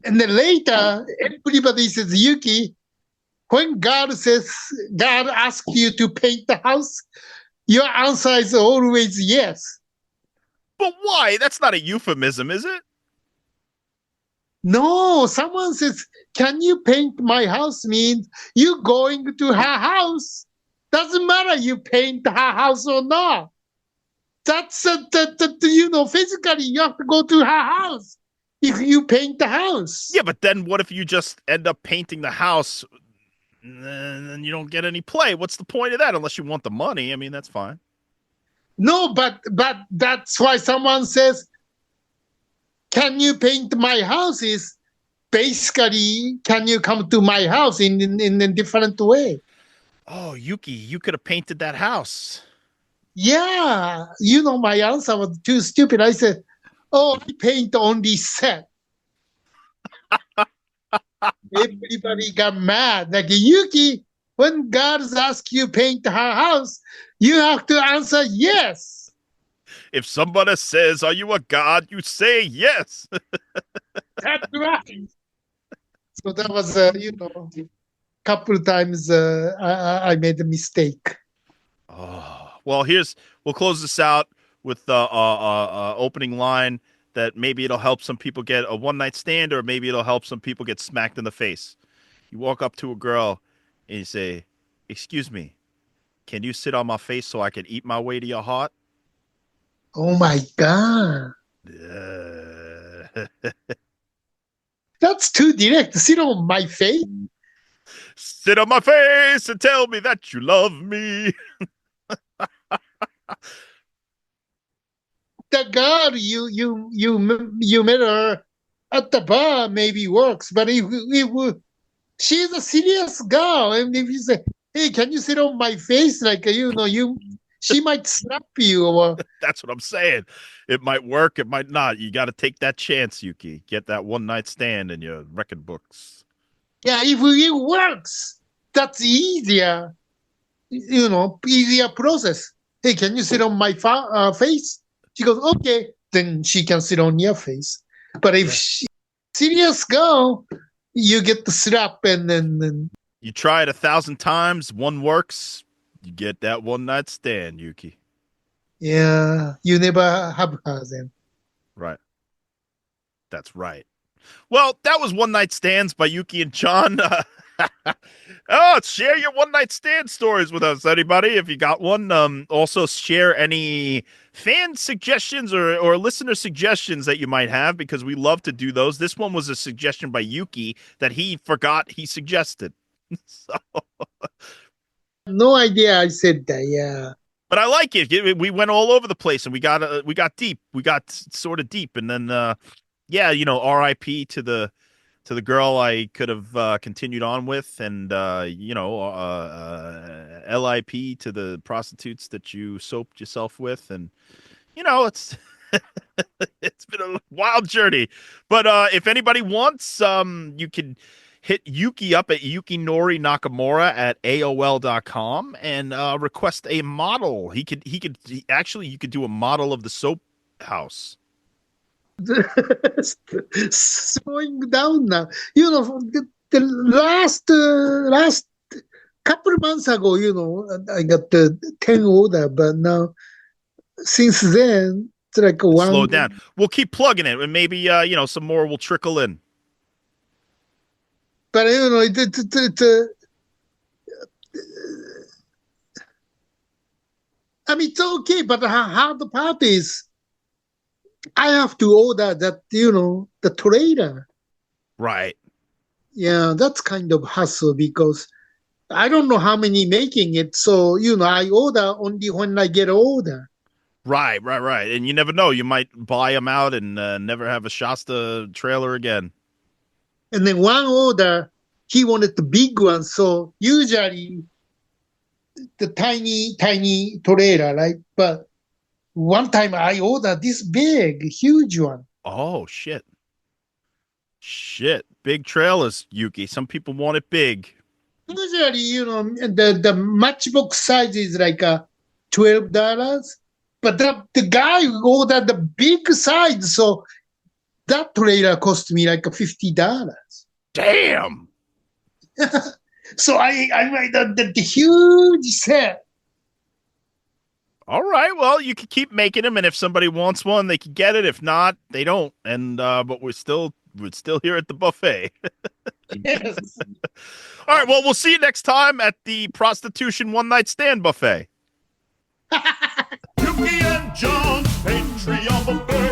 And then later, everybody says, Yuki, when God asks you to paint the house, your answer is always yes. But why? That's not a euphemism, is it? No, someone says, can you paint my house means you going to her house. Doesn't matter you paint her house or not. That's, physically you have to go to her house if you paint the house. Yeah, but then what if you just end up painting the house and then you don't get any play? What's the point of that unless you want the money? I mean, that's fine. No, but that's why someone says, can you paint my house is basically, can you come to my house in a different way? Oh, Yuki, you could have painted that house. Yeah, my answer was too stupid. I said, oh, I paint only set. Everybody got mad. Like, Yuki, when God asks you paint her house, you have to answer yes. If somebody says, are you a god? You say yes. That's right. So that was, couple of times I made a mistake. Oh, well, we'll close this out with the opening line that maybe it'll help some people get a one-night stand, or maybe it'll help some people get smacked in the face. You walk up to a girl and you say, excuse me, can you sit on my face so I can eat my way to your heart? Oh my God. That's too direct. Sit on my face. Sit on my face and tell me that you love me. The girl you met her at the bar maybe works, but if she's a serious girl, and if you say, "Hey, can you sit on my face?" Like she might slap you or. That's what I'm saying. It might work, it might not. You got to take that chance, Yuki. Get that one night stand in your record books. Yeah, if it works, that's easier. Easier process. Hey, can you sit on my face? She goes, okay. Then she can sit on your face. But if she serious girl, you get the slap and then. You try it 1,000 times, one works, you get that one night stand, Yuki. Yeah, you never have her then. Right. That's right. Well, that was One Night Stands by Yuki and John. Share your one night stand stories with us, anybody, if you got one. Also, share any fan suggestions or listener suggestions that you might have, because we love to do those. This one was a suggestion by Yuki that he forgot he suggested. So. No idea I said that, yeah. But I like it. We went all over the place, and we got deep. We got sort of deep, and then R.I.P. to the girl I could have continued on with, and L.I.P. to the prostitutes that you soaped yourself with, and it's it's been a wild journey. But if anybody wants, you can hit Yuki up at yukinorinakamura at AOL.com and request a model. You could do a model of the soap house. Slowing down now. The last couple of months ago, I got the 10 order, but now since then it's like one. Slow down. We'll keep plugging it, and maybe some more will trickle in. But it's okay. But the hard part is I have to order that, the trailer. Right. Yeah, that's kind of hassle because I don't know how many making it. So, I order only when I get an order. Right. And you never know. You might buy them out and never have a Shasta trailer again. And then one order he wanted the big one. So usually the tiny trailer, right? But one time I ordered this big, huge one. Oh, shit. Shit. Big trailers, Yuki. Some people want it big. Usually, the matchbox size is like $12, but the guy ordered the big size, so that trailer cost me like $50. Damn. So I made the huge set. All right. Well, you can keep making them, and if somebody wants one, they can get it. If not, they don't. And but we're still here at the buffet. Yes. All right. Well, we'll see you next time at the prostitution one night stand buffet. Yuki and John's Pantry of a Bird.